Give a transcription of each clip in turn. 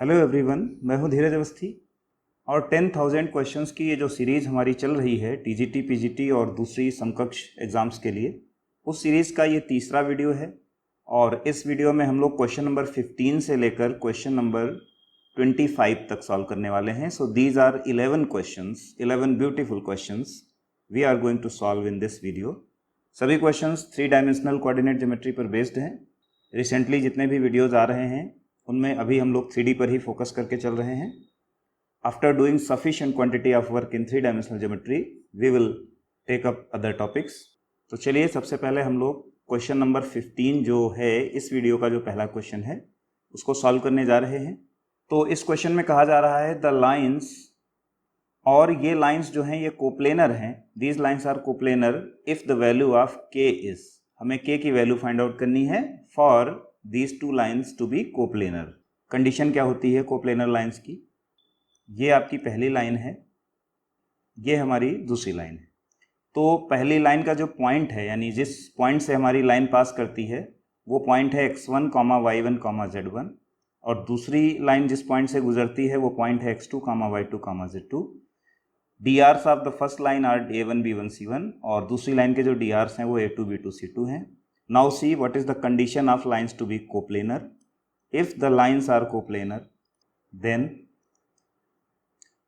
Hello everyone, मैं हूं धीरज अवस्थी और 10,000 क्वेश्चंस की ये जो सीरीज़ हमारी चल रही है टीजीटी पीजीटी और दूसरी समकक्ष एग्ज़ाम्स के लिए, उस सीरीज़ का ये तीसरा वीडियो है। और इस वीडियो में हम लोग क्वेश्चन नंबर 15 से लेकर क्वेश्चन नंबर 25 तक सॉल्व करने वाले हैं। So these are 11 questions, 11 beautiful questions we are going to solve in this video. सभी क्वेश्चंस 3 डायमेंशनल कोऑर्डिनेट ज्योमेट्री पर बेस्ड हैं। रिसेंटली जितने भी वीडियोज़ आ रहे हैं उनमें अभी हम लोग 3D पर ही फोकस करके चल रहे हैं। After doing sufficient quantity of work in 3 dimensional geometry we will take up other topics. तो चलिए सबसे पहले हम लोग क्वेश्चन नंबर 15 जो है इस वीडियो का जो पहला क्वेश्चन है उसको सॉल्व करने जा रहे हैं। तो इस क्वेश्चन में कहा जा रहा है द लाइन्स, और ये लाइन्स जो हैं ये कोप्लेनर हैं। These lines are coplanar if the value of K is, हमें के की वैल्यू फाइंड आउट करनी है for these two lines to be coplanar। Condition क्या होती है कोप्लेनर लाइंस की? ये आपकी पहली लाइन है, ये हमारी दूसरी लाइन है। तो पहली लाइन का जो पॉइंट है, यानी जिस पॉइंट से हमारी लाइन पास करती है वो पॉइंट है x1, y1, z1, और दूसरी लाइन जिस पॉइंट से गुजरती है वो पॉइंट है x2, y2, z2। DRs of the first line are a1, b1, c1, और दूसरी लाइन के जो DRs हैं वो a2, b2, c2 हैं। Now see what is the condition of lines to be coplanar. If the lines are coplanar, then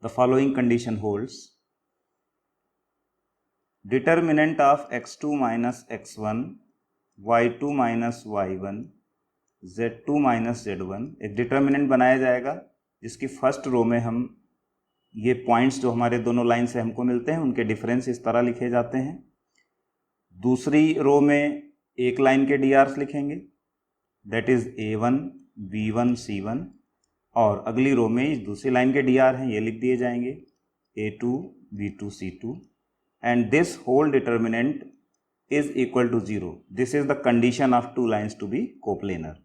the following condition holds. Determinant of x2 minus x1, y2 minus y1, z2 minus z1, एक determinant बनाया जाएगा जिसकी first row में हम ये points जो हमारे दोनों लाइन से हमको मिलते हैं उनके डिफरेंस इस तरह लिखे जाते हैं। दूसरी रो में एक लाइन के DRs लिखेंगे, that is a1, b1, c1, और अगली रो में दूसरी लाइन के DR हैं, ये लिख दिए जाएंगे a2, b2, c2, and this whole determinant is equal to 0। This is the condition of two lines to be coplanar.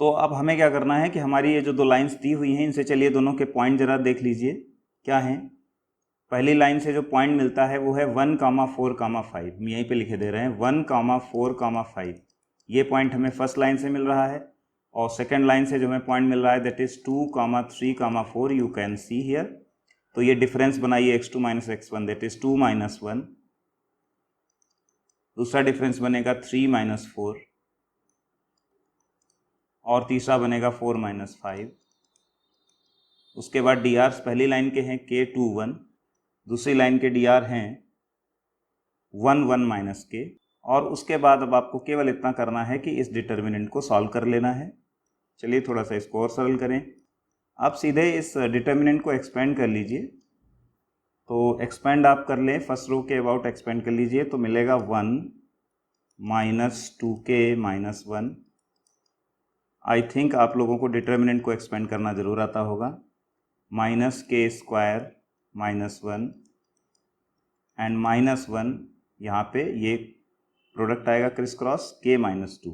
तो अब हमें क्या करना है कि हमारी ये जो दो लाइन्स दी हुई हैं इनसे चलिए दोनों के पॉइंट जरा देख लीजिए क्या हैं। पहली लाइन से जो पॉइंट मिलता है वो है 1, 4, 5। हम यहीं पे लिखे दे रहे हैं 1, 4, 5। ये पॉइंट हमें फर्स्ट लाइन से मिल रहा है, और सेकंड लाइन से जो हमें पॉइंट मिल रहा है that is 2, 3, 4। You can see here. तो ये डिफरेंस बनाइए x2 minus x1, that is 2 minus 1। दूसरा डिफरेंस बनेगा 3 माइनस 4, और तीसरा बनेगा 4 माइनस 5। उसके बाद DRs पहली लाइन के हैं k, 2, 1, दूसरी लाइन के DR हैं 1, 1 माइनस के, और उसके बाद अब आपको केवल इतना करना है कि इस डिटर्मिनेंट को सॉल्व कर लेना है। चलिए थोड़ा सा इसको और सरल करें। आप सीधे इस डिटर्मिनेंट को एक्सपेंड कर लीजिए। तो एक्सपेंड आप कर लें, फर्स्ट रो के अबाउट एक्सपेंड कर लीजिए, तो मिलेगा 1 minus 2k minus 1। I think आप लोगों को डिटर्मिनेंट को एक्सपेंड करना ज़रूर आता होगा। Minus k square minus 1 and minus 1, यहाँ पे ये प्रोडक्ट आएगा क्रिस क्रॉस k माइनस 2।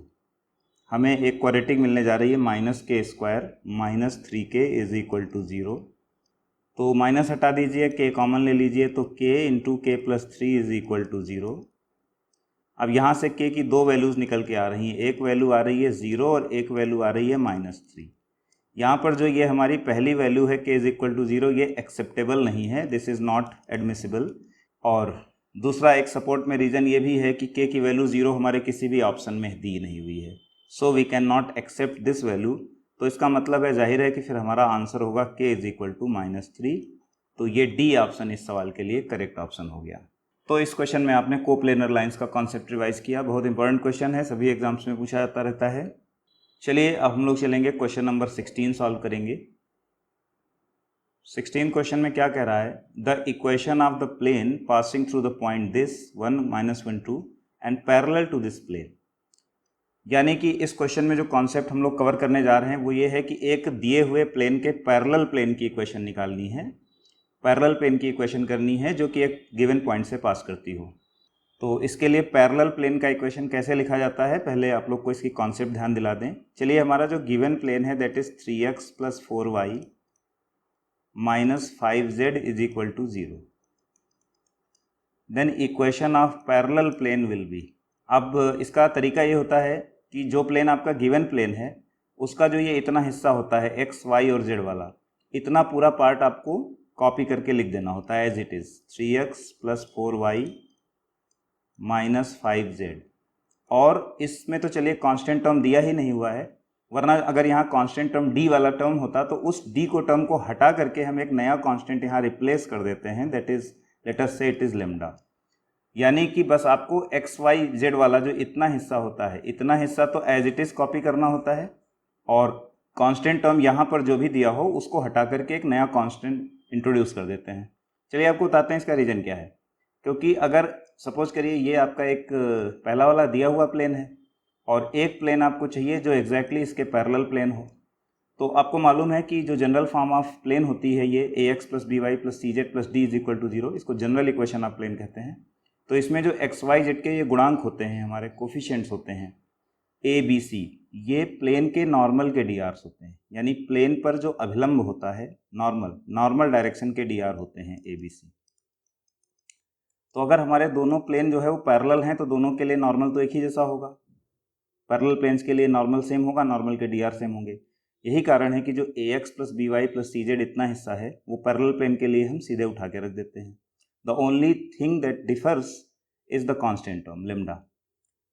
हमें एक क्वाड्रेटिक मिलने जा रही है minus k square minus 3k is equal to 0। तो माइनस हटा दीजिए, k कॉमन ले लीजिए, तो k into k plus 3 is equal to 0। अब यहाँ से k की दो वैल्यूज़ निकल के आ रही हैं, एक वैल्यू आ रही है 0 और एक वैल्यू आ रही है माइनस 3। यहाँ पर जो ये हमारी पहली वैल्यू है k इज इक्वल टू 0, ये एक्सेप्टेबल नहीं है, दिस इज़ नॉट एडमिसिबल। और दूसरा एक सपोर्ट में रीज़न ये भी है कि k की वैल्यू 0 हमारे किसी भी ऑप्शन में दी नहीं हुई है, so we can not accept this value. तो इसका मतलब है, जाहिर है कि फिर हमारा आंसर होगा k is equal to minus 3। तो ये डी ऑप्शन इस सवाल के लिए करेक्ट ऑप्शन हो गया। तो इस क्वेश्चन में आपने कोप्लेनर लाइन्स का कॉन्सेप्ट रिवाइज किया। बहुत इंपॉर्टेंट क्वेश्चन है, सभी एग्जाम्स में पूछा जाता रहता है। चलिए अब हम लोग चलेंगे क्वेश्चन नंबर 16 सॉल्व करेंगे। 16 क्वेश्चन में क्या कह रहा है, the equation of the plane passing through the point this 1, -1, 2 and parallel to this plane. यानी कि इस क्वेश्चन में जो कॉन्सेप्ट हम लोग कवर करने जा रहे हैं वो ये है कि एक दिए हुए प्लेन के पैरेलल प्लेन की इक्वेशन निकालनी है, पैरेलल प्लेन की इक्वेशन करनी है जो कि एक गिवन पॉइंट से पास करती हो। तो इसके लिए पैरेलल प्लेन का इक्वेशन कैसे लिखा जाता है, पहले आप लोग को इसकी कॉन्सेप्ट ध्यान दिला दें। चलिए हमारा जो गिवन प्लेन है that is 3x plus 4y minus 5z is equal to 0। Then equation of parallel plane will be. अब इसका तरीका ये होता है कि जो प्लेन आपका गिवन प्लेन है उसका जो ये इतना हिस्सा होता है एक्स वाई और जेड वाला, इतना पूरा पार्ट आपको कॉपी करके लिख देना होता है as it is 3x + 4y - 5z। और इसमें तो चलिए कांस्टेंट टर्म दिया ही नहीं हुआ है, वरना अगर यहाँ कांस्टेंट टर्म d वाला टर्म होता तो उस d को टर्म को हटा करके हम एक नया कांस्टेंट यहाँ रिप्लेस कर देते हैं, दैट इज लेट अस से इट इज़ लेमडा। यानी कि बस आपको एक्स वाई जेड वाला जो इतना हिस्सा होता है, इतना हिस्सा तो एज इट इज़ कॉपी करना होता है, और कांस्टेंट टर्म यहाँ पर जो भी दिया हो उसको हटा करके एक नया कांस्टेंट इंट्रोड्यूस कर देते हैं। चलिए आपको बताते हैं इसका रीज़न क्या है। क्योंकि अगर सपोज करिए ये आपका एक पहला वाला दिया हुआ प्लेन है और एक प्लेन आपको चाहिए जो एग्जैक्टली इसके पैरेलल प्लेन हो, तो आपको मालूम है कि जो जनरल फॉर्म ऑफ प्लेन होती है ये ax + by + cz + d = 0, इसको जनरल इक्वेशन ऑफ प्लेन कहते हैं। तो इसमें जो एक्स वाई जेड के ये गुणांक होते हैं, हमारे कोफिशिएंट्स होते हैं ए बी सी, ये प्लेन के नॉर्मल के डी आर्स होते हैं, यानी प्लेन पर जो अभिलंब होता है नॉर्मल डायरेक्शन के डी आर होते हैं ए बी सी। तो अगर हमारे दोनों प्लेन जो है वो पैरेलल हैं तो दोनों के लिए नॉर्मल तो एक ही जैसा होगा, पैरेलल प्लेन्स के लिए नॉर्मल सेम होगा, नॉर्मल के डी आर सेम होंगे। यही कारण है कि जो ax + by + cz इतना हिस्सा है वो पैरेलल प्लेन के लिए हम सीधे उठा के रख देते हैं। The only thing that differs is the constant term lambda.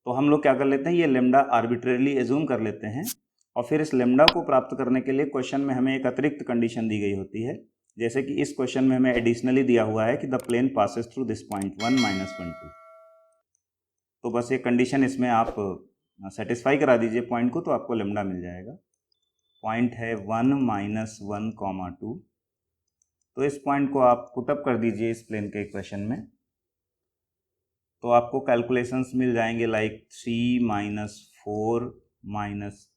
तो हम लोग क्या कर लेते हैं, ये लेमडा आर्बिट्रेरली एज्यूम कर लेते हैं, और फिर इस लेमडा को प्राप्त करने के लिए क्वेश्चन में हमें एक अतिरिक्त कंडीशन दी गई होती है। जैसे कि इस क्वेश्चन में हमें एडिशनली दिया हुआ है कि the plane passes through this point 1 - 1 2। तो बस ये कंडीशन इसमें आप सेटिस्फाई करा दीजिए पॉइंट को, तो आपको लेमडा मिल जाएगा। पॉइंट है 1 - 1, 2। तो इस पॉइंट को आप पुटअप कर दीजिए इस प्लेन के इक्वेशन में, तो आपको कैलकुलेशंस मिल जाएंगे लाइक 3 - 4 - 10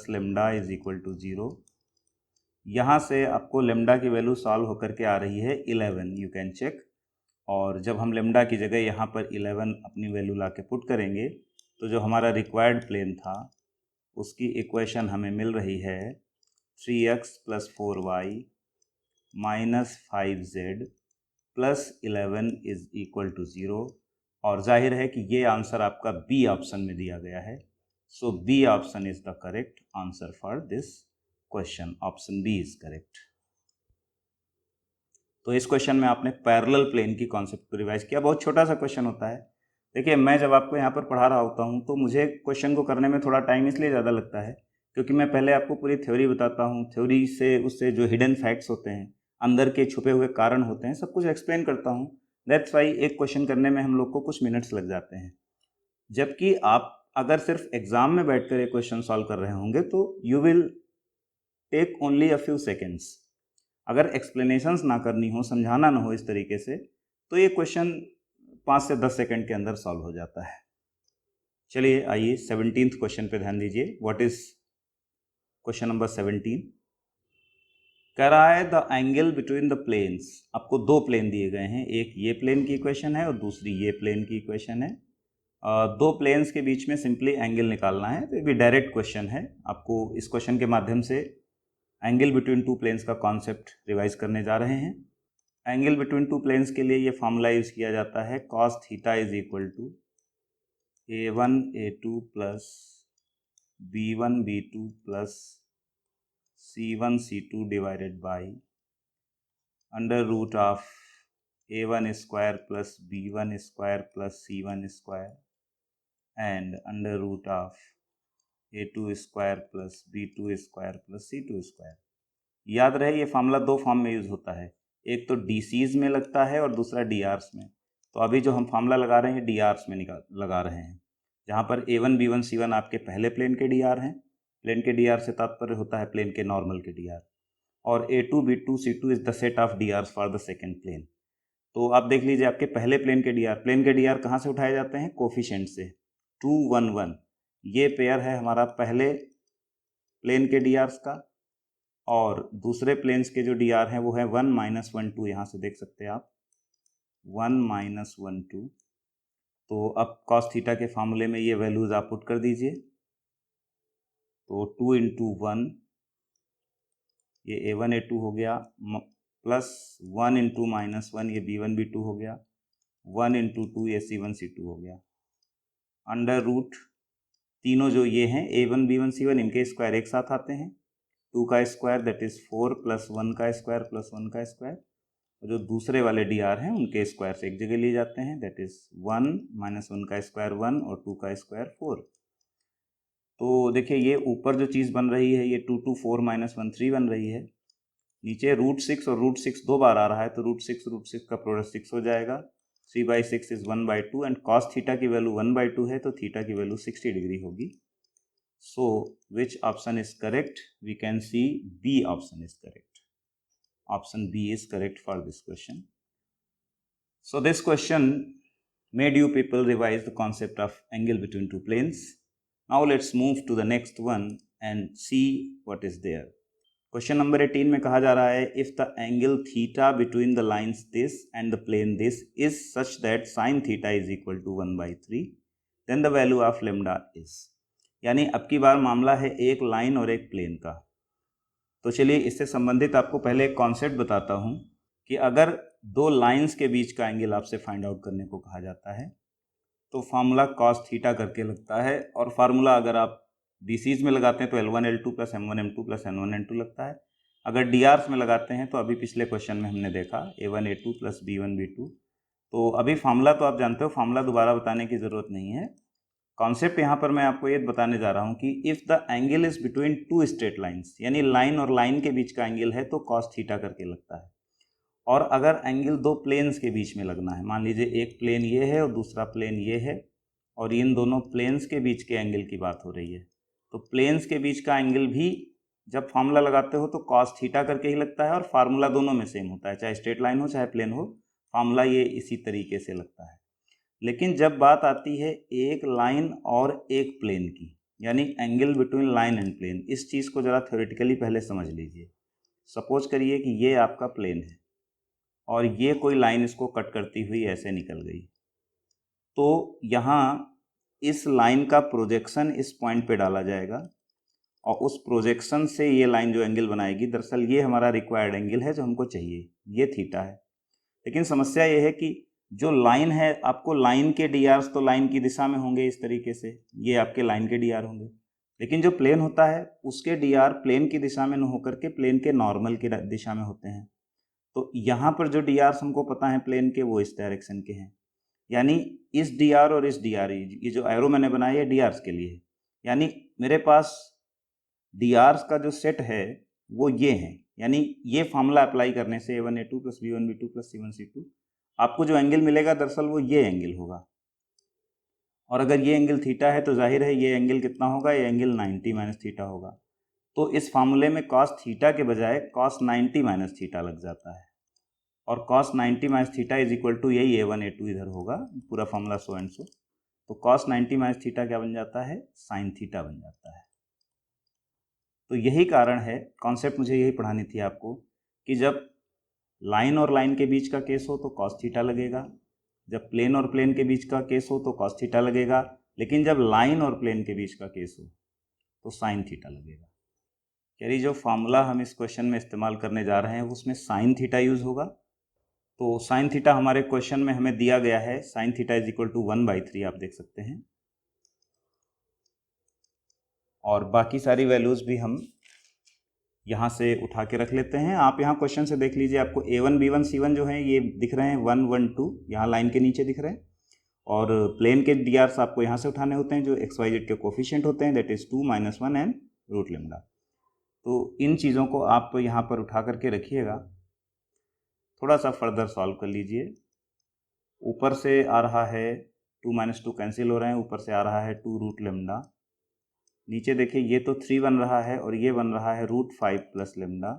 + लेमडा = 0। यहाँ से आपको लेमडा की वैल्यू सॉल्व होकर के आ रही है 11, यू कैन चेक। और जब हम लेमडा की जगह यहाँ पर 11 अपनी वैल्यू ला के पुट करेंगे तो जो हमारा रिक्वायर्ड प्लेन था उसकी इक्वेशन हमें मिल रही है 3x + 4y - 5z + 11 = 0। और जाहिर है कि ये आंसर आपका बी ऑप्शन में दिया गया है। So B option is the correct answer for this question, option B is correct. तो इस क्वेश्चन में आपने पैरेलल प्लेन की कॉन्सेप्ट को रिवाइज किया। बहुत छोटा सा क्वेश्चन होता है। देखिए, मैं जब आपको यहाँ पर पढ़ा रहा होता हूँ तो मुझे क्वेश्चन को करने में थोड़ा टाइम इसलिए ज़्यादा लगता है क्योंकि मैं पहले आपको पूरी थ्योरी बताता हूँ, थ्योरी से उससे जो हिडन फैक्ट्स होते हैं, अंदर के छुपे हुए कारण होते हैं, सब कुछ एक्सप्लेन करता हूँ। दैट्स वाई एक क्वेश्चन करने में हम लोग को कुछ मिनट्स लग जाते हैं। जबकि आप अगर सिर्फ एग्जाम में बैठकर एक क्वेश्चन सॉल्व कर रहे होंगे तो you will take only a few seconds. अगर एक्सप्लेनेशंस ना करनी हो, समझाना ना हो इस तरीके से, तो ये क्वेश्चन 5 से 10 सेकंड के अंदर सॉल्व हो जाता है। चलिए आइए 17th क्वेश्चन पे ध्यान दीजिए। What is question number 17? कह रहा है the angle between the planes. आपको दो प्लेन दिए गए हैं, एक ये प्लेन की इक्वेशन है और दूसरी ये प्लेन की इक्वेशन है। दो प्लेन्स के बीच में सिंपली एंगल निकालना है। तो ये भी डायरेक्ट क्वेश्चन है, आपको इस क्वेश्चन के माध्यम से एंगल बिटवीन टू प्लेन्स का कॉन्सेप्ट रिवाइज करने जा रहे हैं। एंगल बिटवीन टू प्लेन्स के लिए ये फॉर्मूला यूज किया जाता है cos theta = a1 a2 + b1 b2 + c1 c2 divided by √ of a1 square + b1 square + c1 square and √ of a2 square + b2 square + c2 square. याद रहे ये formula दो फॉर्म में यूज होता है, एक तो डीसीज में लगता है और दूसरा डीआर्स में। तो अभी जो हम फार्मूला लगा रहे हैं डीआर्स में लगा रहे हैं, जहाँ पर a1 b1 c1 आपके पहले प्लेन के डीआर हैं। प्लेन के डीआर से तात्पर्य होता है प्लेन के नॉर्मल के डीआर, और a2 b2 c2 is the set of DRs for the second plane. तो आप देख लीजिए आपके पहले प्लेन के डीआर कहाँ से उठाए जाते हैं? कोफिशिएंट से। 2 1 1 ये पेयर है हमारा पहले प्लेन के डीआर्स का, और दूसरे प्लेन्स के जो डीआर हैं वो है 1 - 1 2। यहाँ से देख सकते हैं आप 1 - 1 2। तो अब cos थीटा के फार्मूले में ये वैल्यूज आप पुट कर दीजिए। तो 2 × 1 ये a1 a2 हो गया, प्लस 1 × -1 ये b1 b2 हो गया, 1 × 2 ये c1 c2 हो गया, √ तीनों जो ये हैं A1 B1 C1 इनके स्क्वायर एक साथ आते हैं, 2 का स्क्वायर दैट इज़ 4 प्लस 1 का स्क्वायर प्लस 1 का स्क्वायर, और जो दूसरे वाले DR हैं उनके स्क्वायर से एक जगह लिए जाते हैं दैट इज़ 1 माइनस 1 का स्क्वायर 1 और 2 का स्क्वायर 4। तो देखिए ये ऊपर जो चीज़ बन रही है ये 2 2 4 माइनस 1 3 बन रही है, नीचे √6 और √6 दो बार आ रहा है तो √6 का प्रोडक्ट 6 हो जाएगा, 3/6 इज 1/2 एंड cos थीटा की वैल्यू 1/2 है तो थीटा की वैल्यू 60 डिग्री होगी। So which option is correct? We can see B option is correct. Option B is correct for this question. So this question made you people revise the concept of angle between two planes. Now let's move to the next one and see what is there. Question number 18 में कहा जा रहा है if the angle theta between the lines this and the plane this is such that sine theta is equal to 1/3 then the value of lambda is. यानी अब की बार मामला है एक लाइन और एक प्लेन का। तो चलिए इससे संबंधित आपको पहले एक कॉन्सेप्ट बताता हूँ कि अगर दो लाइन्स के बीच का एंगल आपसे फाइंड आउट करने को कहा जाता है तो फार्मूला cos थीटा करके लगता है, और फार्मूला अगर आप DCs में लगाते हैं तो L1 L2 plus M1 M2 plus N1 N2 लगता है। अगर DRs में लगाते हैं तो अभी पिछले क्वेश्चन में हमने देखा A1 A2 plus B1 B2। तो अभी फार्मूला तो आप जानते हो, फार्मूला दोबारा बताने की ज़रूरत नहीं है। कॉन्सेप्ट यहाँ पर मैं आपको ये बताने जा रहा हूँ कि if the angle is between two straight lines, यानी लाइन और लाइन के बीच का एंगल है तो cos थीटा करके लगता है। और अगर एंगल दो प्लेन्स के बीच में लगना है, मान लीजिए एक प्लेन ये है और दूसरा प्लेन ये है, और इन दोनों प्लेन्स के बीच के एंगल की बात हो रही है, तो प्लेन्स के बीच का एंगल भी जब फार्मूला लगाते हो तो cos थीटा करके ही लगता है, और फार्मूला दोनों में सेम होता है, चाहे स्ट्रेट लाइन हो चाहे प्लेन हो, फार्मूला ये इसी तरीके से लगता है। लेकिन जब बात आती है एक लाइन और एक प्लेन की, यानी angle between line and plane, इस चीज़ को ज़रा थ्योरेटिकली पहले समझ लीजिए। सपोज करिए कि ये आपका प्लेन है और ये कोई लाइन इसको कट करती हुई ऐसे निकल गई, तो यहाँ इस लाइन का प्रोजेक्शन इस पॉइंट पे डाला जाएगा और उस प्रोजेक्शन से ये लाइन जो एंगल बनाएगी, दरअसल ये हमारा रिक्वायर्ड एंगल है जो हमको चाहिए, ये थीटा है। लेकिन समस्या ये है कि जो लाइन है, आपको लाइन के DRs तो लाइन की दिशा में होंगे इस तरीके से, ये आपके लाइन के DR होंगे, लेकिन जो प्लेन होता है उसके DR प्लेन की दिशा में न होकर के प्लेन के नॉर्मल की दिशा में होते हैं। तो यहाँ पर जो DRs हमको पता है प्लेन के, वो इस डायरेक्शन के हैं, यानी इस DR और इस DR, ये जो एरो मैंने बनाया है DRs के लिए है, यानी मेरे पास DRs का जो सेट है वो ये है। यानी ये फार्मूला अप्लाई करने से A1 A2 plus B1 B2 plus C1 C2 आपको जो एंगल मिलेगा दरअसल वो ये एंगल होगा, और अगर ये एंगल थीटा है तो जाहिर है ये एंगल कितना होगा, ये एंगल 90 माइनस थीटा होगा। तो इस फार्मूले में cos थीटा के बजाय cos 90 माइनस थीटा लग जाता है, और cos 90 minus theta is equal to यही A1 A2 इधर होगा, पूरा फार्मूला सो एंड सो। तो cos 90 माइनस थीटा क्या बन जाता है, साइन थीटा बन जाता है। तो यही कारण है, कॉन्सेप्ट मुझे यही पढ़ानी थी आपको, कि जब लाइन और लाइन के बीच का केस हो तो cos थीटा लगेगा, जब प्लेन और प्लेन के बीच का केस हो तो cos थीटा लगेगा, लेकिन जब लाइन और प्लेन के बीच का केस हो तो साइन थीटा लगेगा। यानी जो फार्मूला हम इस क्वेश्चन में इस्तेमाल करने जा रहे हैं उसमें साइन थीटा यूज़ होगा। तो साइन थीटा हमारे क्वेश्चन में हमें दिया गया है, sine theta is equal to 1/3 आप देख सकते हैं, और बाकी सारी वैल्यूज़ भी हम यहाँ से उठा के रख लेते हैं। आप यहाँ क्वेश्चन से देख लीजिए, आपको A1 B1 C1 जो है ये दिख रहे हैं 1 1 2, यहाँ लाइन के नीचे दिख रहे हैं, और प्लेन के DRs आपको यहाँ से उठाने होते हैं जो XYZ के कोफिशिएंट होते हैं, that is 2 - 1 and root lambda. तो इन चीज़ों को आप यहाँ पर उठा करके रखिएगा, थोड़ा सा फर्दर सॉल्व कर लीजिए। ऊपर से आ रहा है 2 - 2 कैंसिल हो रहे हैं, ऊपर से आ रहा है 2 रूट लेमडा, नीचे देखिए ये तो 3 बन रहा है और ये बन रहा है √5 plus lambda,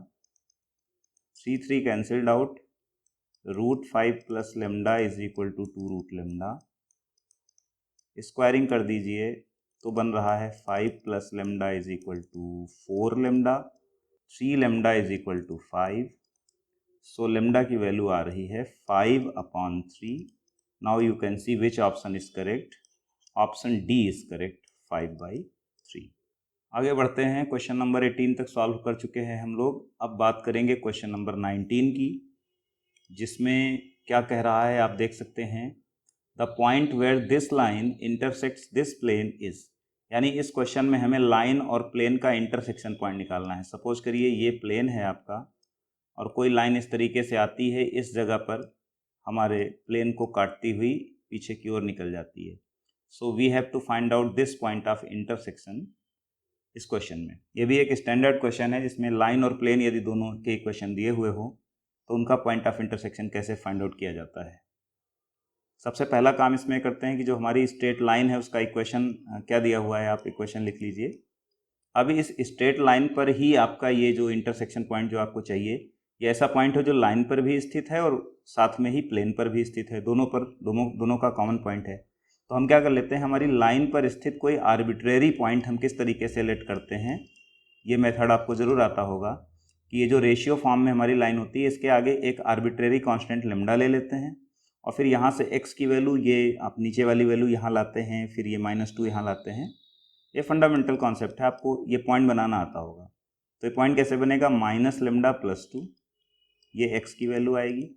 3 cancelled out, √5 plus lambda is equal to 2 root lambda, squaring कर दीजिए तो बन रहा है 5 plus lambda is equal to 4 lambda, 3 lambda is equal to 5, so lambda की वैल्यू आ रही है 5/3। Now you can see which option is correct, option D is correct, 5/3। आगे बढ़ते हैं, क्वेश्चन नंबर 18 तक सॉल्व कर चुके हैं हम लोग। अब बात करेंगे क्वेश्चन नंबर 19 की, जिसमें क्या कह रहा है आप देख सकते हैं, the point where this line intersects this plane is, यानी इस क्वेश्चन में हमें लाइन और प्लेन का इंटरसेक्शन पॉइंट निकालना है। सपोज करिए ये प्लेन है आपका और कोई लाइन इस तरीके से आती है, इस जगह पर हमारे प्लेन को काटती हुई पीछे की ओर निकल जाती है। So we have to find out this point of intersection इस क्वेश्चन में। ये भी एक स्टैंडर्ड क्वेश्चन है जिसमें लाइन और प्लेन यदि दोनों के इक्वेशन दिए हुए हो तो उनका पॉइंट ऑफ इंटरसेक्शन कैसे फाइंड आउट किया जाता है। सबसे पहला काम इसमें करते हैं कि जो हमारी स्ट्रेट लाइन है उसका इक्वेशन क्या दिया हुआ है, आप इक्वेशन लिख लीजिए। अब इस स्ट्रेट लाइन पर ही आपका ये जो इंटरसेक्शन पॉइंट जो आपको चाहिए, ये ऐसा पॉइंट हो जो लाइन पर भी स्थित है और साथ में ही प्लेन पर भी स्थित है, दोनों का कॉमन पॉइंट है। तो हम क्या कर लेते हैं, हमारी लाइन पर स्थित कोई आर्बिट्रेरी पॉइंट हम किस तरीके से लेट करते हैं, ये मेथड आपको ज़रूर आता होगा कि ये जो रेशियो फॉर्म में हमारी लाइन होती है इसके आगे एक आर्बिट्रेरी कांस्टेंट लेमडा ले लेते हैं और फिर यहाँ से x की वैल्यू, ये आप नीचे वाली वैल्यू यहाँ लाते हैं, फिर ये -2 यहाँ लाते हैं। ये फंडामेंटल कॉन्सेप्ट है, आपको ये पॉइंट बनाना आता होगा। तो ये पॉइंट कैसे बनेगा, -λ+2, ये x की वैल्यू आएगी,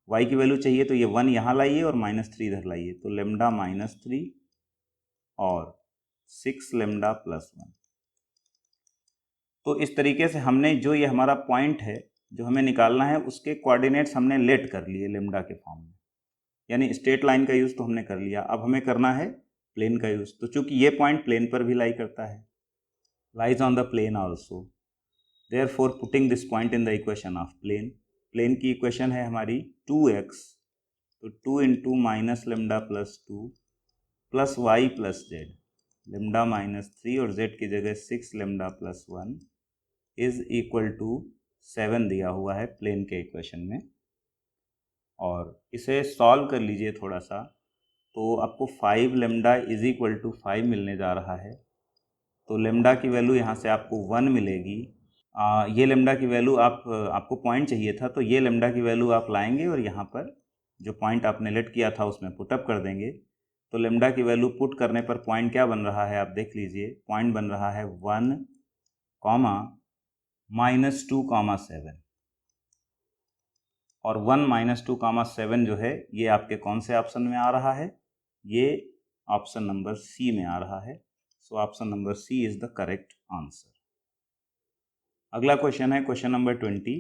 y की वैल्यू चाहिए तो ये 1 यहाँ लाइए और -3 इधर लाइए, तो λ-3 और 6λ+1। तो इस तरीके से हमने जो ये हमारा पॉइंट है जो हमें निकालना है उसके कोऑर्डिनेट्स हमने लेट कर लिए लेमडा के फॉर्म में, यानी स्ट्रेट लाइन का यूज़ तो हमने कर लिया। अब हमें करना है प्लेन का यूज़। तो चूंकि ये पॉइंट प्लेन पर भी लाई करता है, lies on the plane also, therefore putting this point in the equation of plane. Plane की इक्वेशन है हमारी 2x, तो 2 × -λ+2 प्लस y प्लस z, λ-3 और z की जगह 6λ+1 इज इक्वल टू 7 दिया हुआ है प्लेन के इक्वेशन में। और इसे सॉल्व कर लीजिए थोड़ा सा, तो आपको 5λ इज इक्वल टू 5 मिलने जा रहा है। तो लेमडा की वैल्यू यहाँ से आपको 1 मिलेगी। ये लेमडा की वैल्यू आपको पॉइंट चाहिए था, तो ये लेमडा की वैल्यू आप लाएंगे और यहाँ पर जो पॉइंट आपने लेट किया था उसमें पुटअप कर देंगे। तो लेमडा की वैल्यू पुट करने पर पॉइंट क्या बन रहा है, आप देख लीजिए। पॉइंट बन रहा है 1, -2, 7 और 1, -2, 7 जो है ये आपके कौन से ऑप्शन में आ रहा है, ये ऑप्शन नंबर सी में आ रहा है। So option number C is the correct answer. अगला क्वेश्चन है क्वेश्चन नंबर 20,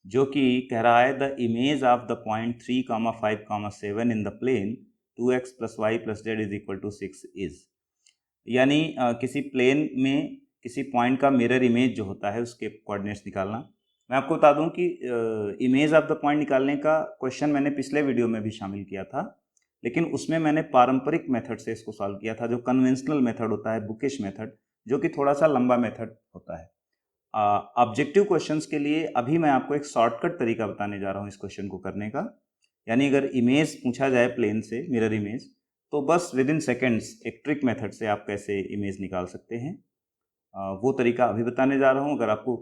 जो कि कह रहा है the image of the point 3, 5, 7 in the plane 2x + y + z is equal to 6 is. यानी किसी प्लेन में किसी पॉइंट का मिरर इमेज जो होता है उसके कोऑर्डिनेट्स निकालना। मैं आपको बता दूं कि इमेज ऑफ द पॉइंट निकालने का क्वेश्चन मैंने पिछले वीडियो में भी शामिल किया था, लेकिन उसमें मैंने पारंपरिक मेथड से इसको सॉल्व किया था, जो कन्वेंशनल मेथड होता है, बुकिश मेथड, जो कि थोड़ा सा लंबा मेथड होता है। ऑब्जेक्टिव क्वेश्चंस के लिए अभी मैं आपको एक शॉर्टकट तरीका बताने जा रहा हूँ इस क्वेश्चन को करने का। यानी अगर इमेज पूछा जाए प्लेन से, मिरर इमेज, तो बस विद इन सेकेंड्स एक ट्रिक मेथड से आप कैसे इमेज निकाल सकते हैं, वो तरीका अभी बताने जा रहा हूँ। अगर आपको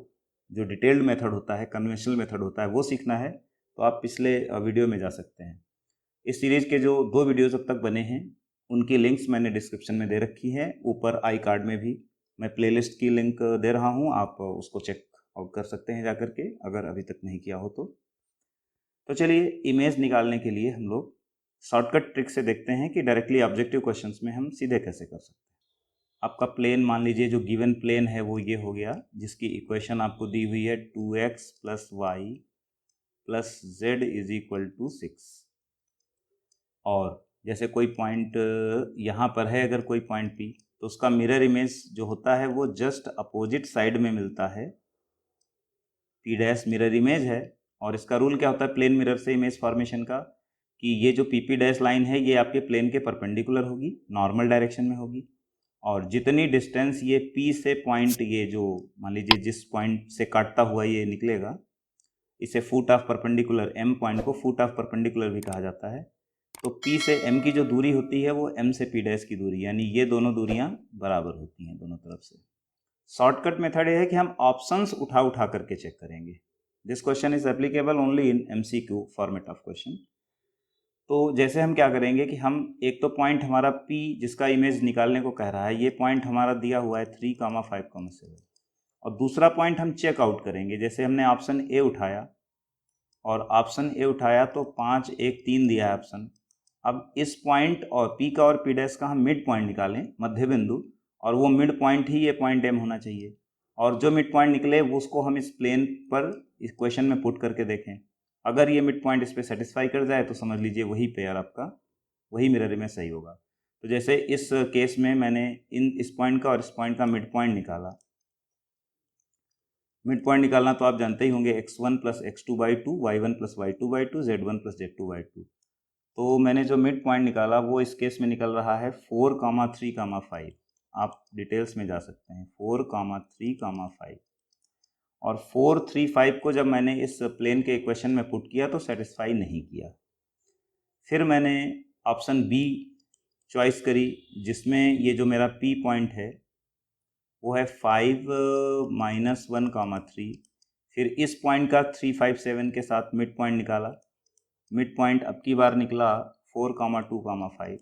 जो डिटेल्ड मेथड होता है, कन्वेंशनल मेथड होता है, वो सीखना है तो आप पिछले वीडियो में जा सकते हैं। इस सीरीज के जो 2 वीडियोज अब तक बने हैं उनकी लिंक्स मैंने डिस्क्रिप्शन में दे रखी हैं, ऊपर आई कार्ड में भी मैं प्लेलिस्ट की लिंक दे रहा हूँ, आप उसको चेक आउट कर सकते हैं जाकर के, अगर अभी तक नहीं किया हो तो चलिए इमेज निकालने के लिए हम लोग शॉर्टकट ट्रिक से देखते हैं कि डायरेक्टली ऑब्जेक्टिव क्वेश्चंस में हम सीधे कैसे कर सकते हैं। आपका प्लेन मान लीजिए, जो गिवन प्लेन है वो ये हो गया, जिसकी इक्वेशन आपको दी हुई है 2x + y + z is equal to 6। और जैसे कोई पॉइंट यहाँ पर है, अगर कोई पॉइंट P, तो उसका मिरर इमेज जो होता है वो जस्ट अपोजिट साइड में मिलता है। P' मिरर इमेज है और इसका रूल क्या होता है प्लेन मिरर से इमेज फॉर्मेशन का, कि ये जो PP' लाइन है ये आपके प्लेन के परपेंडिकुलर होगी, नॉर्मल डायरेक्शन में होगी, और जितनी डिस्टेंस ये P से पॉइंट, ये जो मान लीजिए जिस पॉइंट से काटता हुआ ये निकलेगा, इसे foot of perpendicular, M point को फुट ऑफ परपेंडिकुलर भी कहा जाता है। तो P से M की जो दूरी होती है वो M से P' की दूरी, यानी ये दोनों दूरियां बराबर होती हैं दोनों तरफ से। शॉर्टकट मेथड ये है कि हम ऑप्शंस उठा करके चेक करेंगे। This question is applicable only in MCQ format of question. तो जैसे हम क्या करेंगे कि हम एक तो पॉइंट हमारा P जिसका इमेज निकालने को कह रहा है, ये पॉइंट हमारा दिया हुआ है 3, 5, 7, और दूसरा पॉइंट हम चेक आउट करेंगे। जैसे हमने ऑप्शन ए उठाया और ऑप्शन ए उठाया तो 5, 1, 3 दिया है ऑप्शन। अब इस पॉइंट और P का और P' का हम मिड पॉइंट निकालें, मध्य बिंदु, और वो मिड पॉइंट ही ये पॉइंट एम होना चाहिए, और जो मिड पॉइंट निकले वो उसको हम इस प्लेन पर इस क्वेश्चन में पुट करके देखें। अगर ये मिड पॉइंट इस पर सेटिस्फाई कर जाए तो समझ लीजिए वही पेयर आपका वही मिरर इमेज सही होगा। तो जैसे इस केस में मैंने इस पॉइंट का और इस पॉइंट का मिड पॉइंट निकाला। मिड पॉइंट निकालना तो आप जानते ही होंगे, x1 plus x2/2, y1 plus y2/2, z1 plus z2/2। तो मैंने जो मिड पॉइंट निकाला वो इस केस में निकल रहा है 4,3,5। आप डिटेल्स में जा सकते हैं, 4,3,5। और 4, 3, 5 को जब मैंने इस प्लेन के इक्वेशन में पुट किया तो सेटिस्फाई नहीं किया। फिर मैंने ऑप्शन बी चॉइस करी, जिसमें ये जो मेरा पी पॉइंट है वो है 5 - 1,3। फिर इस पॉइंट का 3, 5, 7 के साथ मिड पॉइंट निकाला। मिड पॉइंट अब की बार निकला 4,2,5।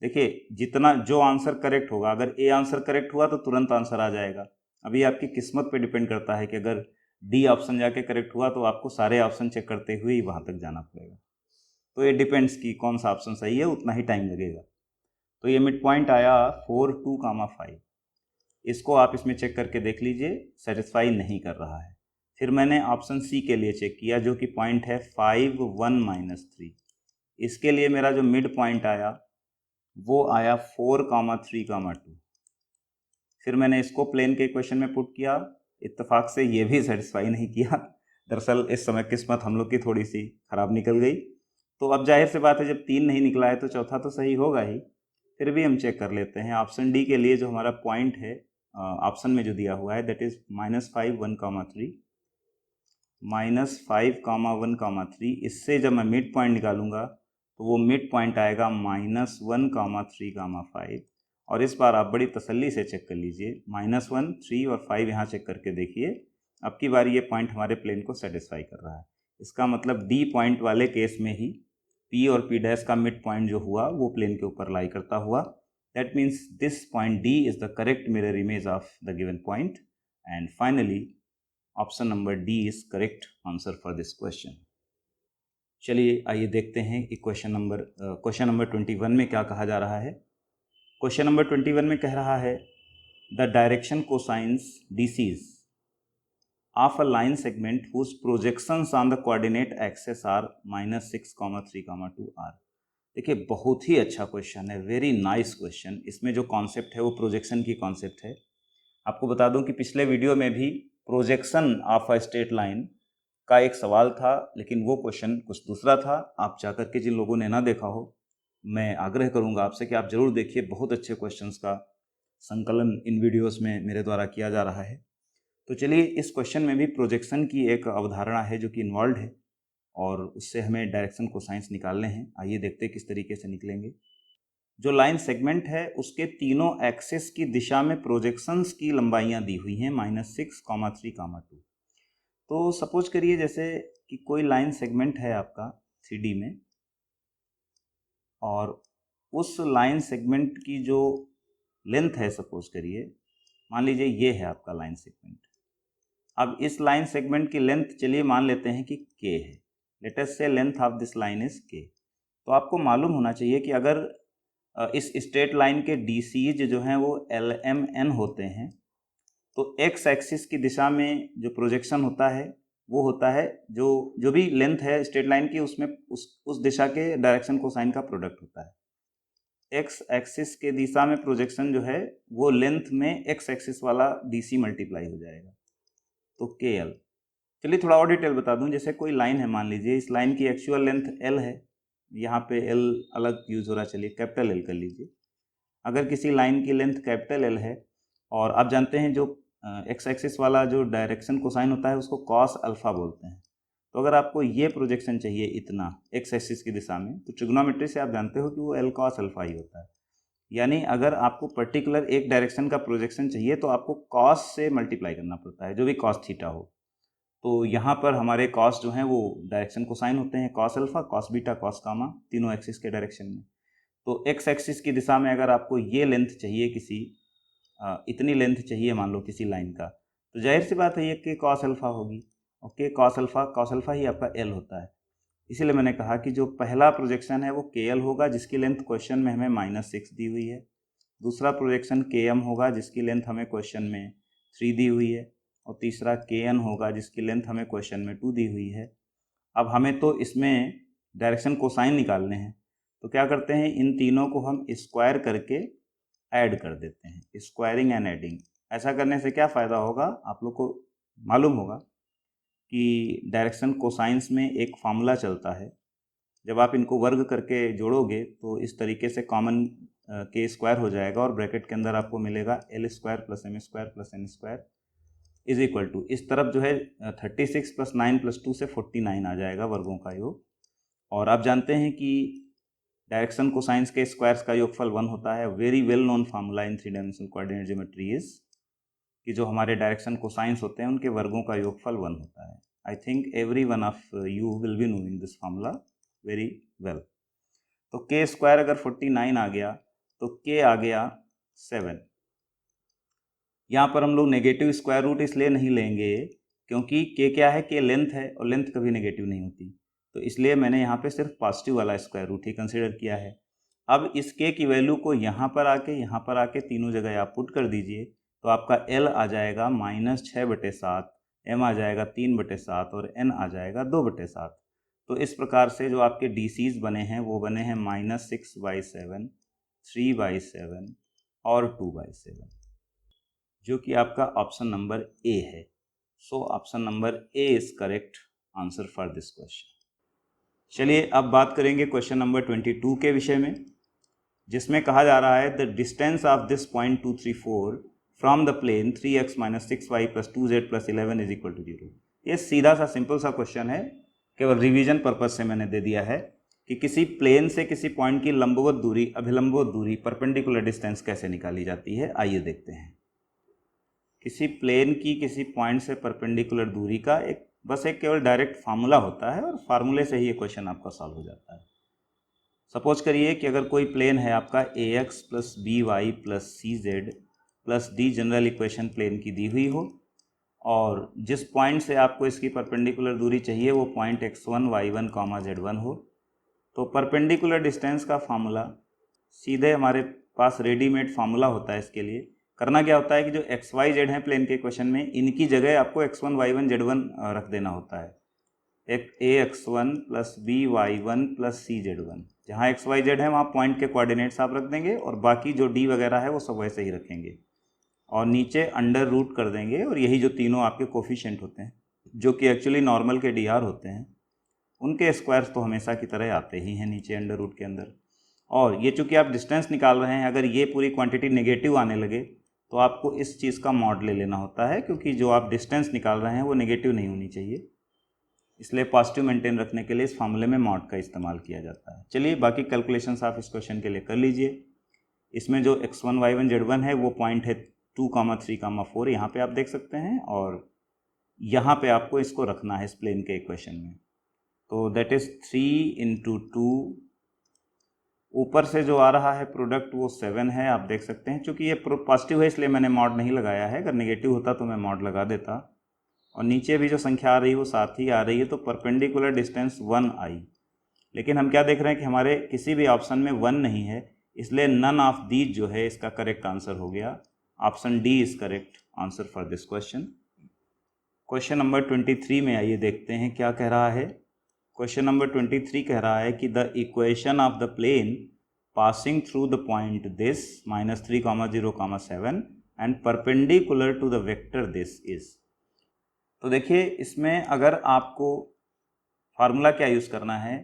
देखिए जितना जो आंसर करेक्ट होगा, अगर ए आंसर करेक्ट हुआ तो तुरंत आंसर आ जाएगा। अभी आपकी किस्मत पे डिपेंड करता है कि अगर डी ऑप्शन जाके करेक्ट हुआ तो आपको सारे ऑप्शन चेक करते हुए ही वहाँ तक जाना पड़ेगा। तो ये डिपेंड्स कि कौन सा ऑप्शन सही है, उतना ही टाइम लगेगा। तो ये मिड पॉइंट आया 4,2,5। इसको आप इसमें चेक करके देख लीजिए, सेटिस्फाई नहीं कर रहा है। फिर मैंने ऑप्शन सी के लिए चेक किया, जो कि पॉइंट है 5, 1, -3। इसके लिए मेरा जो मिड पॉइंट आया वो आया 4,3,2। फिर मैंने इसको प्लेन के इक्वेशन में पुट किया। इत्तेफाक से ये भी सेटिस्फाई नहीं किया। दरअसल इस समय किस्मत हम लोग की थोड़ी सी खराब निकल गई। तो अब जाहिर सी बात है, जब 3 नहीं निकला है तो चौथा तो सही होगा ही। फिर भी हम चेक कर लेते हैं। ऑप्शन डी के लिए जो हमारा पॉइंट है ऑप्शन में जो दिया हुआ है, दैट इज -5, 1,3, -5, इससे जब मैं मिड पॉइंट निकालूंगा तो वो मिड पॉइंट आएगा -1,3,5। और इस बार आप बड़ी तसल्ली से चेक कर लीजिए, -1, 3 और 5 यहाँ चेक करके देखिए। अब की बार ये पॉइंट हमारे प्लेन को सेटिस्फाई कर रहा है। इसका मतलब डी पॉइंट वाले केस में ही पी और पी डैश का मिड पॉइंट जो हुआ वो प्लेन के ऊपर लाई करता हुआ। That means this point D is the correct mirror image of the given point, and finally option number D is correct answer for this question. चलिए आइए देखते हैं कि क्वेश्चन नंबर 21 में क्या कहा जा रहा है। क्वेश्चन नंबर 21 में कह रहा है the direction cosines DCs of a line segment whose projections on the coordinate axis are -6, 3, 2 r। देखिए बहुत ही अच्छा क्वेश्चन है, वेरी नाइस क्वेश्चन। इसमें जो कॉन्सेप्ट है वो प्रोजेक्शन की कॉन्सेप्ट है। आपको बता दूं कि पिछले वीडियो में भी projection of a straight line का एक सवाल था, लेकिन वो क्वेश्चन कुछ दूसरा था। आप जाकर के जिन लोगों ने ना देखा हो, मैं आग्रह करूंगा आपसे कि आप जरूर देखिए। बहुत अच्छे क्वेश्चंस का संकलन इन वीडियोस में मेरे द्वारा किया जा रहा है। तो चलिए, इस क्वेश्चन में भी प्रोजेक्शन की एक अवधारणा है जो कि इन्वॉल्व है, और उससे हमें डायरेक्शन कोसाइंस निकालने हैं। आइए देखते हैं किस तरीके से निकलेंगे। जो लाइन सेगमेंट है उसके तीनों एक्सिस की दिशा में प्रोजेक्शंस की लंबाइयां दी हुई हैं -6, 3, 2। तो सपोज करिए जैसे कि कोई लाइन सेगमेंट है आपका 3D में, और उस लाइन सेगमेंट की जो लेंथ है, सपोज करिए मान लीजिए ये है आपका लाइन सेगमेंट। अब इस लाइन सेगमेंट की लेंथ चलिए मान लेते हैं कि k है। लेट अस से length of this line is k। तो आपको मालूम होना चाहिए कि अगर इस स्ट्रेट लाइन के DCs जो हैं वो LMN होते हैं, तो x एक्सिस की दिशा में जो प्रोजेक्शन होता है वो होता है जो भी लेंथ है स्ट्रेट लाइन की, उसमें उस दिशा के डायरेक्शन कोसाइन का प्रोडक्ट होता है। x एक्सिस के दिशा में प्रोजेक्शन जो है वो लेंथ में x एक्सिस वाला DC मल्टीप्लाई हो जाएगा, तो KL। चलिए थोड़ा और डिटेल बता दूं। जैसे कोई लाइन है, मान लीजिए इस लाइन की एक्चुअल लेंथ L है, यहाँ पे L अलग यूज हो रहा है, चलिए कैपिटल L कर लीजिए। अगर किसी लाइन की लेंथ कैपिटल L है, और आप जानते हैं जो एक्स एक्सिस वाला जो डायरेक्शन कोसाइन होता है उसको कॉस अल्फा बोलते हैं। तो अगर आपको ये प्रोजेक्शन चाहिए इतना एक्स एक्सिस की दिशा में, तो ट्रिग्नोमेट्री से आप जानते हो कि वो L cos अल्फा ही होता है। यानी अगर आपको पर्टिकुलर एक डायरेक्शन का प्रोजेक्शन चाहिए तो आपको कॉस से मल्टीप्लाई करना पड़ता है, जो भी कॉस थीटा हो। तो यहाँ पर हमारे कॉस जो हैं वो डायरेक्शन कोसाइन होते हैं, cos alpha, cos beta, cos gamma, तीनों एक्सिस के डायरेक्शन में। तो एक्स एक्सिस की दिशा में अगर आपको ये लेंथ चाहिए, किसी इतनी लेंथ चाहिए मान लो किसी लाइन का, तो जाहिर सी बात है ये कि कॉस अल्फा होगी। ओके, कॉस अल्फा ही आपका L होता है। इसीलिए मैंने कहा कि जो पहला प्रोजेक्शन है वो KL होगा, जिसकी लेंथ क्वेश्चन में हमें -6 दी हुई है। दूसरा प्रोजेक्शन km होगा जिसकी लेंथ हमें क्वेश्चन में 3 दी हुई है, और तीसरा kn होगा जिसकी लेंथ हमें क्वेश्चन में 2 दी हुई है। अब हमें तो इसमें डायरेक्शन कोसाइन निकालने हैं, तो क्या करते हैं, इन तीनों को हम स्क्वायर करके ऐड कर देते हैं, स्क्वायरिंग एंड एडिंग। ऐसा करने से क्या फ़ायदा होगा, आप लोग को मालूम होगा कि डायरेक्शन कोसाइंस में एक फार्मूला चलता है, जब आप इनको वर्ग करके जोड़ोगे तो इस तरीके से कॉमन के स्क्वायर हो जाएगा और ब्रैकेट के अंदर आपको मिलेगा L square plus M square plus N square is equal to, इस तरफ जो है 36 प्लस 9 प्लस 2 से 49 आ जाएगा वर्गों का योग। और आप जानते हैं कि डायरेक्शन कोसाइंस के स्क्वायर्स का योगफल 1 होता है। Very well known formula in 3 dimensional coordinate geometry is कि जो हमारे डायरेक्शन कोसाइंस होते हैं उनके वर्गों का योगफल 1 होता है। I think every one of you will be knowing this formula very well. तो के स्क्वायर अगर 49 आ गया तो के आ गया 7। यहाँ पर हम लोग नेगेटिव स्क्वायर रूट इसलिए नहीं लेंगे क्योंकि के क्या है, के लेंथ है और लेंथ कभी नेगेटिव नहीं होती, तो इसलिए मैंने यहाँ पे सिर्फ पॉजिटिव वाला स्क्वायर रूट ही कंसीडर किया है। अब इस के की वैल्यू को यहाँ पर आके तीनों जगह आप पुट कर दीजिए, तो आपका L आ जाएगा -6/7, M आ जाएगा 3/7 और N आ जाएगा 2/7। तो इस प्रकार से जो आपके DCs बने हैं वो बने हैं -6/7, 3/7 और 2/7, जो कि आपका ऑप्शन नंबर ए है। So option number A is correct answer for this question. चलिए अब बात करेंगे क्वेश्चन नंबर 22 के विषय में, जिसमें कहा जा रहा है the distance of this point 2, 3, 4 from the plane 3x - 6y + 2z + 11 is equal to 0। ये सीधा सा सिंपल सा क्वेश्चन है, केवल रिवीजन पर्पज से मैंने दे दिया है कि किसी प्लेन से किसी पॉइंट की लंबवत दूरी, अभिलंबवत दूरी, परपेंडिकुलर डिस्टेंस कैसे निकाली जाती है। आइए देखते हैं। किसी प्लेन की किसी पॉइंट से परपेंडिकुलर दूरी का बस एक केवल डायरेक्ट फार्मूला होता है और फार्मूले से ही ये क्वेश्चन आपका सॉल्व हो जाता है। सपोज करिए कि अगर कोई प्लेन है आपका ax + by + cz + d, general equation plane की दी हुई हो, और जिस पॉइंट से आपको इसकी परपेंडिकुलर दूरी चाहिए वो पॉइंट x1, y1, z1 हो, तो परपेंडिकुलर डिस्टेंस का फार्मूला सीधे हमारे पास रेडीमेड फार्मूला होता है। इसके लिए करना क्या होता है कि जो एक्स वाई जेड हैं प्लेन के क्वेश्चन में, इनकी जगह आपको x1, y1, z1 रख देना होता है। एक ax1 + by1 + cz1, जहाँ एक्स वाई जेड है वहाँ पॉइंट के कोऑर्डिनेट्स आप रख देंगे और बाकी जो डी वगैरह है वो सब वैसे ही रखेंगे, और नीचे अंडर रूट कर देंगे, और यही जो तीनों आपके कोफिशिएंट होते हैं जो कि एक्चुअली नॉर्मल के dr होते हैं, उनके स्क्वायर्स तो हमेशा की तरह आते ही हैं नीचे अंडर रूट के अंदर। और ये चूँकि आप डिस्टेंस निकाल रहे हैं, अगर ये पूरी क्वांटिटी नेगेटिव आने लगे तो आपको इस चीज़ का मॉड ले लेना होता है, क्योंकि जो आप डिस्टेंस निकाल रहे हैं वो नेगेटिव नहीं होनी चाहिए, इसलिए पॉजिटिव मेंटेन रखने के लिए इस फार्मूले में मॉड का इस्तेमाल किया जाता है। चलिए बाकी कैलकुलेशंस आप इस क्वेश्चन के लिए कर लीजिए। इसमें जो x1, y1, z1 है वो पॉइंट है 2, 3, 4, यहाँ पे आप देख सकते हैं, और यहाँ पे आपको इसको रखना है इस प्लेन के इक्वेशन में। तो दैट इज़ 3 × 2, ऊपर से जो आ रहा है प्रोडक्ट वो 7 है, आप देख सकते हैं। चूँकि ये पॉजिटिव है इसलिए मैंने मॉड नहीं लगाया है, अगर नेगेटिव होता तो मैं मॉड लगा देता। और नीचे भी जो संख्या आ रही है वो साथ ही आ रही है, तो परपेंडिकुलर डिस्टेंस 1 आई। लेकिन हम क्या देख रहे हैं कि हमारे किसी भी ऑप्शन में 1 नहीं है, इसलिए नन ऑफ दीज जो है इसका करेक्ट आंसर हो गया। Option D is correct answer for this question. Question number 23 में आइए देखते हैं क्या कह रहा है। क्वेश्चन नंबर 23 कह रहा है कि the equation of the plane passing through the point this -3, 0, 7 and perpendicular to the vector this is. तो देखिए इसमें अगर आपको फार्मूला क्या यूज़ करना है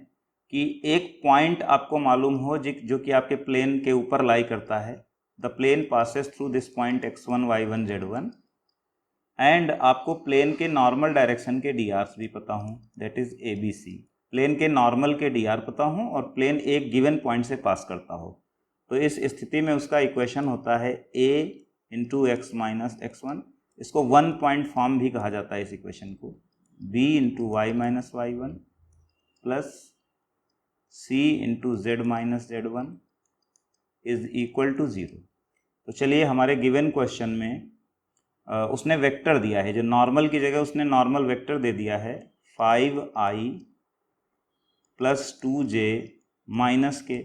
कि एक पॉइंट आपको मालूम हो जो कि आपके प्लेन के ऊपर लाई करता है। The plane passes through this point x1, y1, z1, and आपको प्लेन के नॉर्मल डायरेक्शन के drs भी पता हो, दैट इज ABC। प्लेन के नॉर्मल के dr पता हो और प्लेन एक गिवन पॉइंट से पास करता हो, तो इस स्थिति में उसका इक्वेशन होता है a × x - x1। इसको 1 पॉइंट फॉर्म भी कहा जाता है इस इक्वेशन को, b × y - y1 plus c × z - z1 is equal to 0। तो चलिए हमारे गिवन क्वेश्चन में उसने वेक्टर दिया है, जो नॉर्मल की जगह उसने नॉर्मल वेक्टर दे दिया है 5i + 2j - k।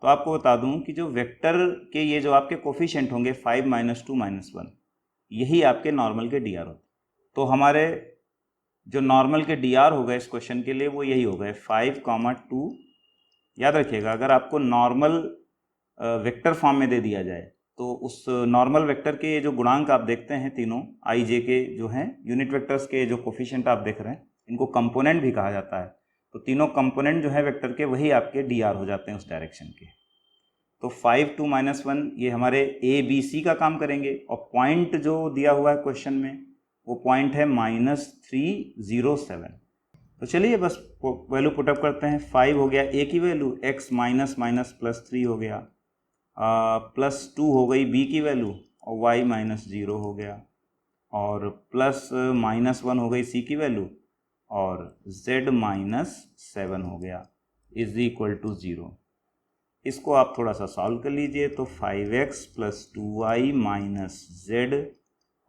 तो आपको बता दूं कि जो वेक्टर के ये जो आपके कोफिशिएंट होंगे 5 -2 -1, यही आपके नॉर्मल के डी आर होते। तो हमारे जो नॉर्मल के डी आर होगा इस क्वेश्चन के लिए वो यही होगा 5, 2। याद रखिएगा, अगर आपको नॉर्मल वेक्टर फॉर्म में दे दिया जाए तो उस नॉर्मल वेक्टर के ये जो गुणांक आप देखते हैं तीनों आई जे के जो हैं यूनिट वेक्टर्स के जो कोफिशिएंट आप देख रहे हैं, इनको कंपोनेंट भी कहा जाता है। तो तीनों कंपोनेंट जो है वेक्टर के वही आपके डी आर हो जाते हैं उस डायरेक्शन के। तो 5, 2 -1 ये हमारे ए बी सी का काम करेंगे, और पॉइंट जो दिया हुआ है क्वेश्चन में वो पॉइंट है -307। तो चलिए बस वैल्यू पुटअप करते हैं। 5 हो गया ए की वैल्यू, x +3 हो गया, +2 हो गई बी की वैल्यू, और y -0 हो गया, और +-1 हो गई सी की वैल्यू, और z -7 हो गया, = 0। इसको आप थोड़ा सा सॉल्व कर लीजिए। तो 5x + 2y - z,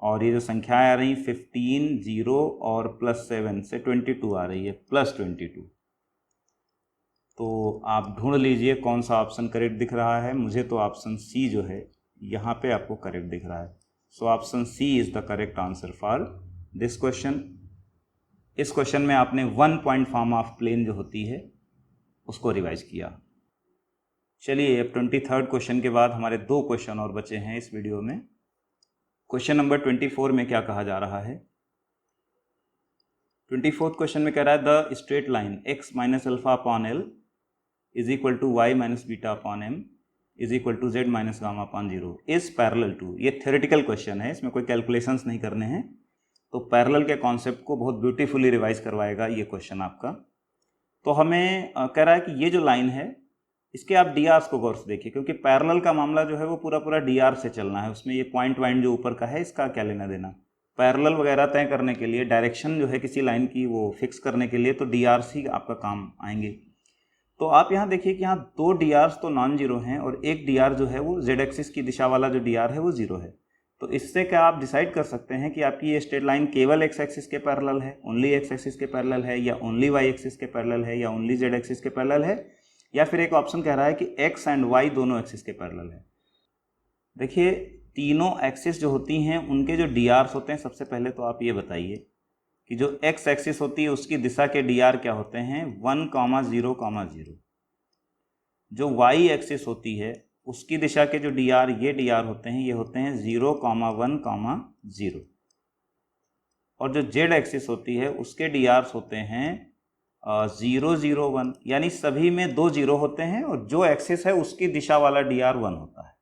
और ये जो संख्याएं आ रही 15, 0 और +7 से 22 आ रही है, +22। तो आप ढूंढ लीजिए कौन सा ऑप्शन करेक्ट दिख रहा है। मुझे तो ऑप्शन सी जो है यहाँ पे आपको करेक्ट दिख रहा है। So option C is the correct answer for this question. इस क्वेश्चन में आपने 1 पॉइंट फॉर्म ऑफ प्लेन जो होती है उसको रिवाइज किया। चलिए अब 23rd क्वेश्चन के बाद हमारे 2 क्वेश्चन और बचे हैं इस वीडियो में। क्वेश्चन नंबर 24 में क्या कहा जा रहा है? 24th क्वेश्चन में कह रहा है the straight line x - α/l = y - β/m = z - γ/0 is parallel to. ये थ्योरेटिकल क्वेश्चन है, इसमें कोई कैलकुलेशंस नहीं करने हैं। तो पैरेलल के कॉन्सेप्ट को बहुत ब्यूटीफुली रिवाइज करवाएगा ये क्वेश्चन आपका। तो हमें कह रहा है कि ये जो लाइन है इसके आप डी आर्स को गौर से देखिए, क्योंकि पैरेलल का मामला जो है वो पूरा डी आर से चलना है। उसमें ये पॉइंट वाइंट जो ऊपर का है इसका क्या लेना देना। पैरेलल वगैरह तय करने के लिए, डायरेक्शन जो है किसी लाइन की वो फिक्स करने के लिए तो डी आर्स ही आपका काम आएंगे। तो आप यहाँ देखिए कि यहाँ 2 डी आर्स तो नॉन जीरो हैं और एक डी आर जो है वो जेड एक्सिस की दिशा वाला जो डी आर है वो जीरो है। तो इससे क्या आप डिसाइड कर सकते हैं कि आपकी ये स्ट्रेट लाइन केवल एक्स एक्सिस के पैरेलल है, ओनली एक्स एक्सिस के पैरेलल है, या ओनली वाई एक्सिस के पैरेलल है, या ओनली जेड एक्सिस के पैरेलल है, या फिर एक ऑप्शन कह रहा है कि x एंड y दोनों एक्सिस के पैरेलल है। देखिए तीनों एक्सिस जो होती हैं उनके जो डी आर्स होते हैं, सबसे पहले तो आप ये बताइए कि जो x एक्सिस होती है उसकी दिशा के डी आर क्या होते हैं 1, 0, 0। जो y एक्सिस होती है उसकी दिशा के जो डी आर, ये डी आर होते हैं, ये होते हैं 0, 1, 0। और जो z एक्सिस होती है उसके डी आर्स होते हैं 0, 0, 1, यानी सभी में 2 जीरो होते हैं, और जो एक्सिस है उसकी दिशा वाला डी आर 1 होता है।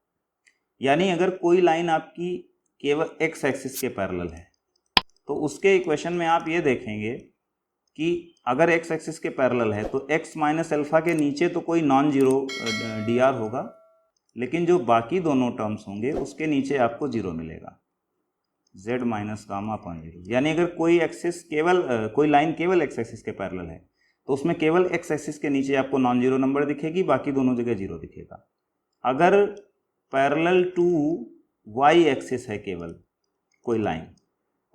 यानी अगर कोई लाइन आपकी केवल x एक्सिस के पैरेलल है तो उसके इक्वेशन में आप ये देखेंगे कि अगर x एक्सिस के पैरेलल है तो x - अल्फा के नीचे तो कोई नॉन जीरो डी आर होगा, लेकिन जो बाकी दोनों टर्म्स होंगे उसके नीचे आपको जीरो मिलेगा, z - γ/0। यानी अगर कोई एक्सिस केवल कोई लाइन केवल x एक्सिस के पैरेलल है तो उसमें केवल x एक्सिस के नीचे आपको नॉन जीरो नंबर दिखेगी, बाकी दोनों जगह जीरो दिखेगा। अगर पैरेलल टू y एक्सिस है केवल कोई लाइन,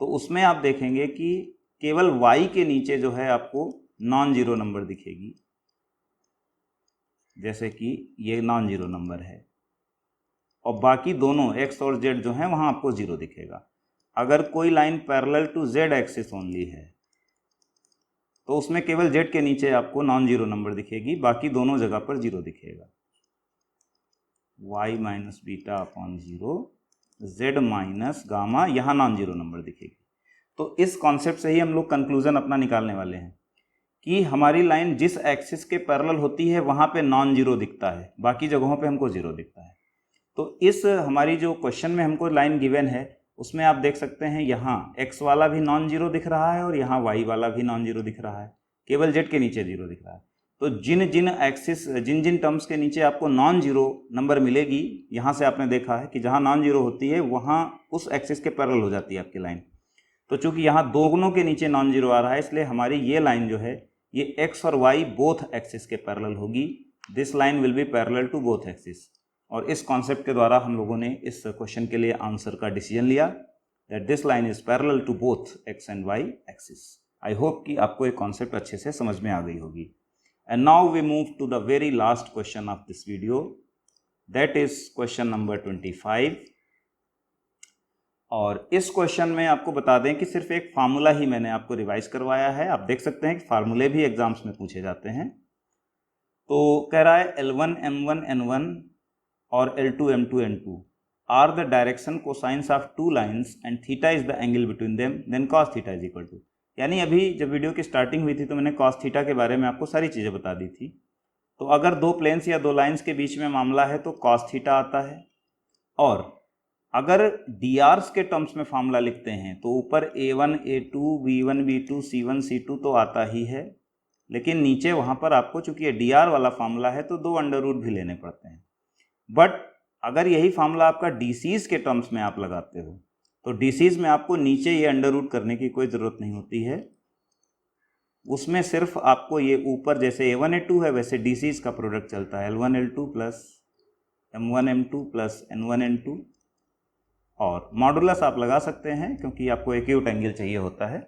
तो उसमें आप देखेंगे कि केवल y के नीचे जो है आपको नॉन जीरो नंबर दिखेगी, जैसे कि ये नॉन जीरो नंबर है, और बाकी दोनों x और z जो हैं वहाँ आपको जीरो दिखेगा। अगर कोई line parallel to z axis only है तो उसमें केवल z के नीचे आपको नॉन जीरो नंबर दिखेगी, बाकी दोनों जगह पर जीरो दिखेगा, y - β/0, z - गामा, यहाँ नॉन जीरो नंबर दिखेगी। तो इस कॉन्सेप्ट से ही हम लोग कंक्लूजन अपना निकालने वाले हैं कि हमारी लाइन जिस एक्सिस के पैरेलल होती है वहाँ पे नॉन जीरो दिखता है, बाकी जगहों पे हमको जीरो दिखता है। तो इस हमारी जो क्वेश्चन में हमको लाइन गिवन है उसमें आप देख सकते हैं यहाँ x वाला भी नॉन जीरो दिख रहा है और यहाँ y वाला भी नॉन जीरो दिख रहा है, केवल z के नीचे जीरो दिख रहा है। तो जिन जिन टर्म्स के नीचे आपको नॉन जीरो नंबर मिलेगी, यहाँ से आपने देखा है कि जहाँ नॉन जीरो होती है वहाँ उस एक्सिस के पैरेलल हो जाती है आपकी लाइन। तो चूंकि यहाँ दोनों के नीचे नॉन जीरो आ रहा है, इसलिए हमारी ये लाइन जो है ये x और y बोथ एक्सिस के पैरेलल होगी। This line will be parallel to both axis. और इस कॉन्सेप्ट के द्वारा हम लोगों ने इस क्वेश्चन के लिए आंसर का डिसीजन लिया that this line is parallel to both x and y axis. I hope कि आपको ये कॉन्सेप्ट अच्छे से समझ में आ गई होगी। And now we move to the very last question of this video, that is question number 25. और इस क्वेश्चन में आपको बता दें कि सिर्फ एक फार्मूला ही मैंने आपको रिवाइज करवाया है। आप देख सकते हैं कि फार्मूले भी एग्जाम्स में पूछे जाते हैं। तो कह रहा है L1 M1 N1 और L2 M2 N2 are the direction cosines of two lines and theta is the angle between them, then cos theta is equal to. यानी अभी जब वीडियो की स्टार्टिंग हुई थी तो मैंने कॉस थीटा के बारे में आपको सारी चीज़ें बता दी थी। तो अगर दो प्लेन्स या दो लाइन्स के बीच में मामला है तो कॉस थीटा आता है, और अगर डी आर्स के टर्म्स में फार्मूला लिखते हैं तो ऊपर A1 A2 B1 B2 C1 C2 तो आता ही है, लेकिन नीचे वहाँ पर आपको चूंकि ये डी आर वाला फार्मूला है तो दो अंडर रूट भी लेने पड़ते हैं। बट अगर यही फार्मूला आपका डीसीज के टर्म्स में आप लगाते हो तो डीसीज में आपको नीचे ये अंडर रूट करने की कोई ज़रूरत नहीं होती है। उसमें सिर्फ आपको ये ऊपर जैसे A1 A2 है वैसे डीसीज का प्रोडक्ट चलता है, L1 L2 plus M1 M2 plus N1 N2, और मॉडुलस आप लगा सकते हैं क्योंकि आपको एक्यूट एंगल चाहिए होता है।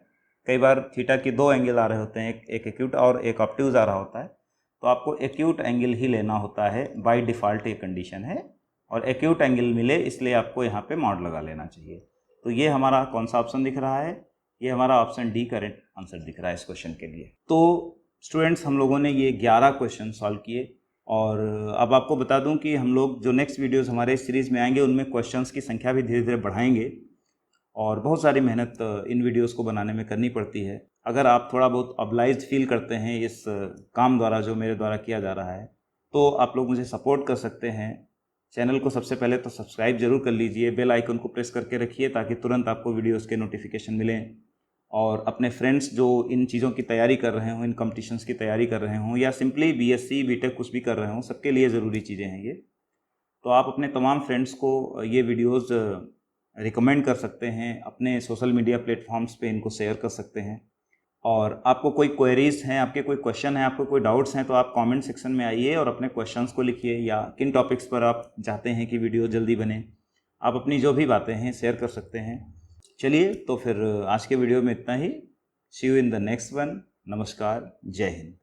कई बार थीटा की दो एंगल आ रहे होते हैं, एक एक्यूट और एक ऑब्ट्यूज आ रहा होता है, तो आपको एक्यूट एंगल ही लेना होता है, बाय डिफ़ॉल्ट ये कंडीशन है। और एक्यूट एंगल मिले इसलिए आपको यहाँ पे मॉड लगा लेना चाहिए। तो ये हमारा कौन सा ऑप्शन दिख रहा है? ये हमारा ऑप्शन डी करेक्ट आंसर दिख रहा है इस क्वेश्चन के लिए। तो स्टूडेंट्स, हम लोगों ने ये 11 क्वेश्चन सॉल्व किए, और अब आपको बता दूं कि हम लोग जो नेक्स्ट वीडियोस हमारे इस सीरीज़ में आएंगे उनमें क्वेश्चंस की संख्या भी धीरे धीरे बढ़ाएंगे, और बहुत सारी मेहनत इन वीडियोस को बनाने में करनी पड़ती है। अगर आप थोड़ा बहुत ऑब्लाइज्ड फील करते हैं इस काम द्वारा जो मेरे द्वारा किया जा रहा है, तो आप लोग मुझे सपोर्ट कर सकते हैं। चैनल को सबसे पहले तो सब्सक्राइब जरूर कर लीजिए, बेल आइकन को प्रेस करके रखिए ताकि तुरंत आपको वीडियोज़ के नोटिफिकेशन मिलें। और अपने फ्रेंड्स जो इन चीज़ों की तैयारी कर रहे हों, इन कॉम्पिटिशन्स की तैयारी कर रहे हों, या सिंपली बीएससी बीटेक कुछ भी कर रहे हों, सबके लिए ज़रूरी चीज़ें हैं ये। तो आप अपने तमाम फ्रेंड्स को ये वीडियोस रिकमेंड कर सकते हैं, अपने सोशल मीडिया प्लेटफॉर्म्स पे इनको शेयर कर सकते हैं। और आपको कोई क्वेरीज़ हैं, आपके कोई क्वेश्चन हैं, आपको कोई डाउट्स हैं, तो आप कमेंट सेक्शन में आइए और अपने क्वेश्चंस को लिखिए, या किन टॉपिक्स पर आप चाहते हैं कि वीडियो जल्दी बने, आप अपनी जो भी बातें हैं शेयर कर सकते हैं। चलिए, तो फिर आज के वीडियो में इतना ही। See you in the next one. नमस्कार, जय हिंद।